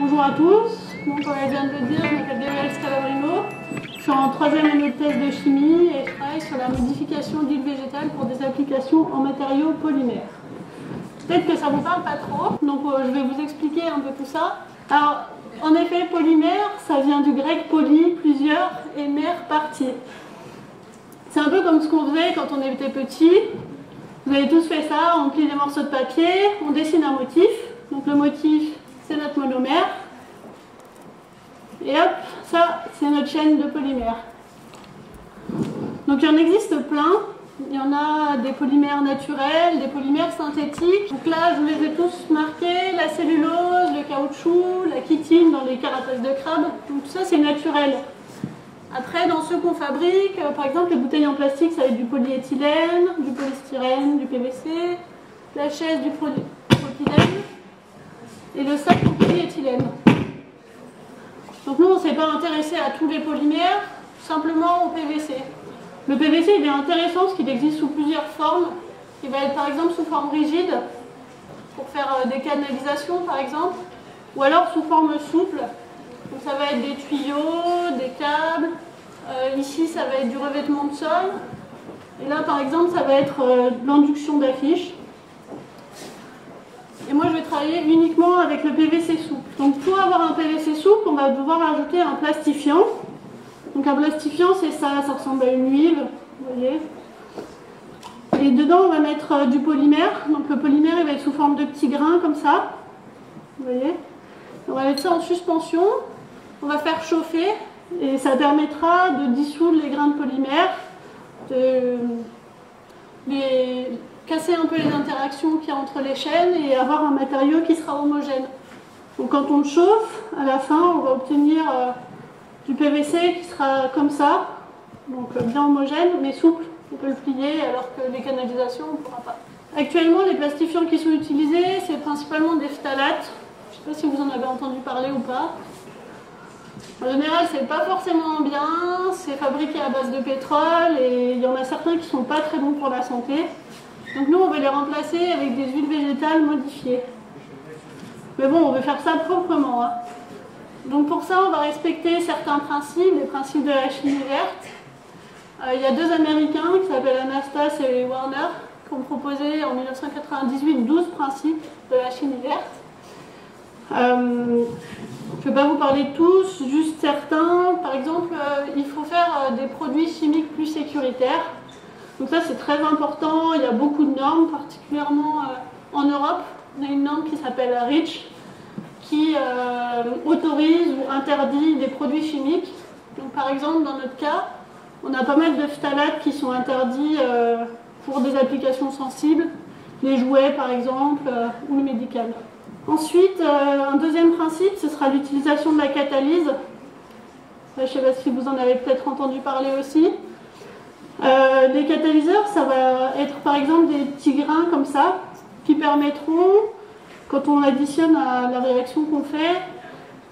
Bonjour à tous, donc comme elle vient de le dire, je m'appelle Gabrielle Scalabrino, je suis en 3e année de thèse de chimie et je travaille sur la modification d'huile végétale pour des applications en matériaux polymères. Peut-être que ça ne vous parle pas trop, donc je vais vous expliquer un peu tout ça. Alors, en effet, polymère, ça vient du grec poly, plusieurs, et mère, partie. C'est un peu comme ce qu'on faisait quand on était petit. Vous avez tous fait ça, on plie des morceaux de papier, on dessine un motif. Donc le motif, c'est notre monomère. Et hop, ça, c'est notre chaîne de polymères. Donc il y en existe plein. Il y en a des polymères naturels, des polymères synthétiques. Donc là, je vous les ai tous marqués. La cellulose, le caoutchouc, la chitine dans les carapaces de crabe. Donc tout ça, c'est naturel. Après, dans ceux qu'on fabrique, par exemple, les bouteilles en plastique, ça va être du polyéthylène, du polystyrène, du PVC, la chaise du propylène et le sac au polyéthylène. Donc nous, on ne s'est pas intéressé à tous les polymères, simplement au PVC. Le PVC, il est intéressant parce qu'il existe sous plusieurs formes. Il va être par exemple sous forme rigide, pour faire des canalisations par exemple, ou alors sous forme souple. Donc ça va être des tuyaux, des câbles, ici ça va être du revêtement de sol, et là par exemple ça va être de l'induction d'affiches. Et moi je vais travailler uniquement avec le PVC souple. Donc pour avoir un PVC souple, on va devoir ajouter un plastifiant. Donc un plastifiant c'est ça, ça ressemble à une huile, vous voyez. Et dedans on va mettre du polymère, donc le polymère il va être sous forme de petits grains comme ça, vous voyez. On va mettre ça en suspension. On va faire chauffer et ça permettra de dissoudre les grains de polymère, de casser un peu les interactions qu'il y a entre les chaînes et avoir un matériau qui sera homogène. Donc quand on le chauffe, à la fin, on va obtenir du PVC qui sera comme ça, donc bien homogène mais souple. On peut le plier alors que les canalisations, on ne pourra pas. Actuellement, les plastifiants qui sont utilisés, c'est principalement des phtalates. Je ne sais pas si vous en avez entendu parler ou pas. En général, c'est pas forcément bien, c'est fabriqué à base de pétrole et il y en a certains qui ne sont pas très bons pour la santé. Donc nous, on va les remplacer avec des huiles végétales modifiées. Mais bon, on veut faire ça proprement. Hein. Donc pour ça, on va respecter certains principes, les principes de la chimie verte. Il y a deux Américains qui s'appellent Anastas et Warner qui ont proposé en 1998 12 principes de la chimie verte. Je ne vais pas vous parler de tous, juste certains. Par exemple, il faut faire des produits chimiques plus sécuritaires. Donc ça, c'est très important. Il y a beaucoup de normes, particulièrement en Europe. On a une norme qui s'appelle REACH, qui autorise ou interdit des produits chimiques. Donc par exemple, dans notre cas, on a pas mal de phtalates qui sont interdits pour des applications sensibles, les jouets par exemple, ou le médical. Ensuite, un deuxième principe, ce sera l'utilisation de la catalyse. Je ne sais pas si vous en avez peut-être entendu parler aussi. Les catalyseurs, ça va être par exemple des petits grains comme ça, qui permettront, quand on additionne à la réaction qu'on fait,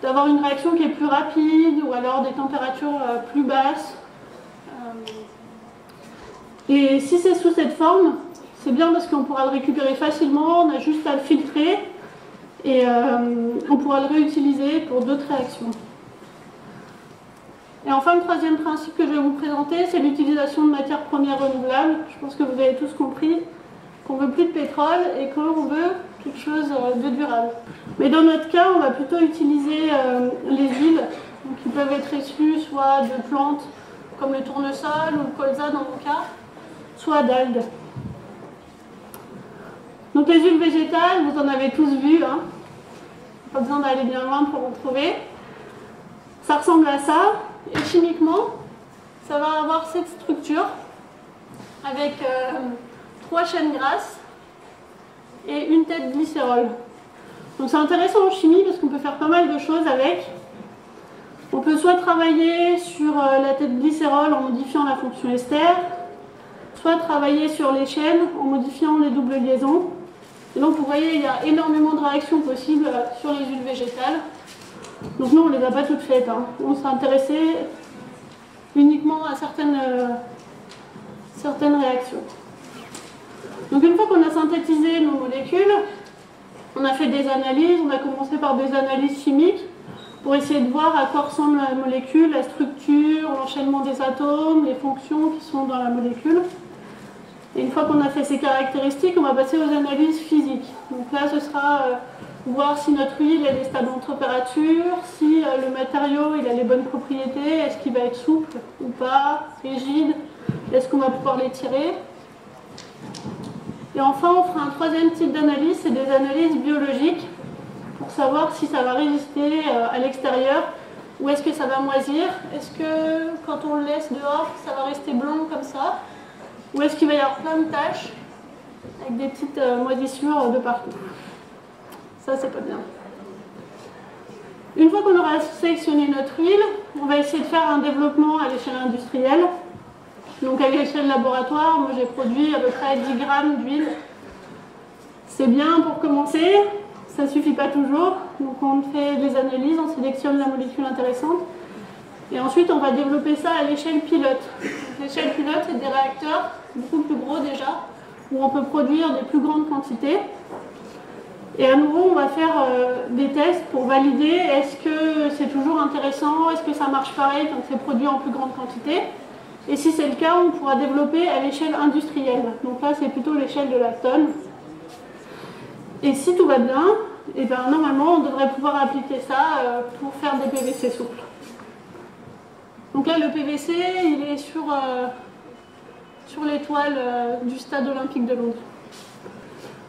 d'avoir une réaction qui est plus rapide, ou alors des températures plus basses. Et si c'est sous cette forme, c'est bien parce qu'on pourra le récupérer facilement, on a juste à le filtrer. Et on pourra le réutiliser pour d'autres réactions. Et enfin, le troisième principe que je vais vous présenter, c'est l'utilisation de matières premières renouvelables. Je pense que vous avez tous compris qu'on ne veut plus de pétrole et qu'on veut quelque chose de durable. Mais dans notre cas, on va plutôt utiliser les huiles, donc qui peuvent être issues soit de plantes comme le tournesol ou le colza dans mon cas, soit d'algues. Donc les huiles végétales, vous en avez tous vu, hein. Pas besoin d'aller bien loin pour en trouver. Ça ressemble à ça, et chimiquement, ça va avoir cette structure avec 3 chaînes grasses et une tête glycérol. Donc c'est intéressant en chimie parce qu'on peut faire pas mal de choses avec. On peut soit travailler sur la tête glycérol en modifiant la fonction ester, soit travailler sur les chaînes en modifiant les doubles liaisons. Et donc vous voyez, il y a énormément de réactions possibles sur les huiles végétales. Donc nous, on ne les a pas toutes faites. Hein. On s'est intéressé uniquement à certaines réactions. Donc une fois qu'on a synthétisé nos molécules, On a fait des analyses, on a commencé par des analyses chimiques pour essayer de voir à quoi ressemble la molécule, la structure, l'enchaînement des atomes, les fonctions qui sont dans la molécule. Et une fois qu'on a fait ces caractéristiques, on va passer aux analyses physiques. Donc là, ce sera voir si notre huile elle est stable en température, si le matériau il a les bonnes propriétés, est-ce qu'il va être souple ou pas, rigide, est-ce qu'on va pouvoir l'étirer. Et enfin, on fera un troisième type d'analyse, c'est des analyses biologiques, pour savoir si ça va résister à l'extérieur ou est-ce que ça va moisir. Est-ce que quand on le laisse dehors, ça va rester blanc comme ça, ou est-ce qu'il va y avoir plein de taches avec des petites moisissures de partout. Ça, c'est pas bien. Une fois qu'on aura sélectionné notre huile, on va essayer de faire un développement à l'échelle industrielle. Donc à l'échelle laboratoire, moi j'ai produit à peu près 10 grammes d'huile. C'est bien pour commencer, ça ne suffit pas toujours. Donc on fait des analyses, on sélectionne la molécule intéressante. Et ensuite on va développer ça à l'échelle pilote. L'échelle pilote, c'est des réacteurs beaucoup plus gros déjà, où on peut produire des plus grandes quantités. Et à nouveau, on va faire des tests pour valider est-ce que c'est toujours intéressant, est-ce que ça marche pareil quand c'est produit en plus grande quantité. Et si c'est le cas, on pourra développer à l'échelle industrielle. Donc là, c'est plutôt l'échelle de la tonne. Et si tout va bien, et bien, normalement, on devrait pouvoir appliquer ça pour faire des PVC souples. Donc là, le PVC, il est sur l'étoile du stade olympique de Londres.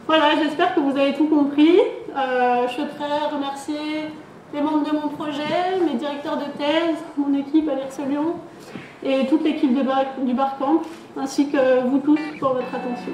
Voilà, j'espère que vous avez tout compris. Je souhaiterais remercier les membres de mon projet, mes directeurs de thèse, mon équipe à l'IRSE Lyon et toute l'équipe du Barcamp, ainsi que vous tous pour votre attention.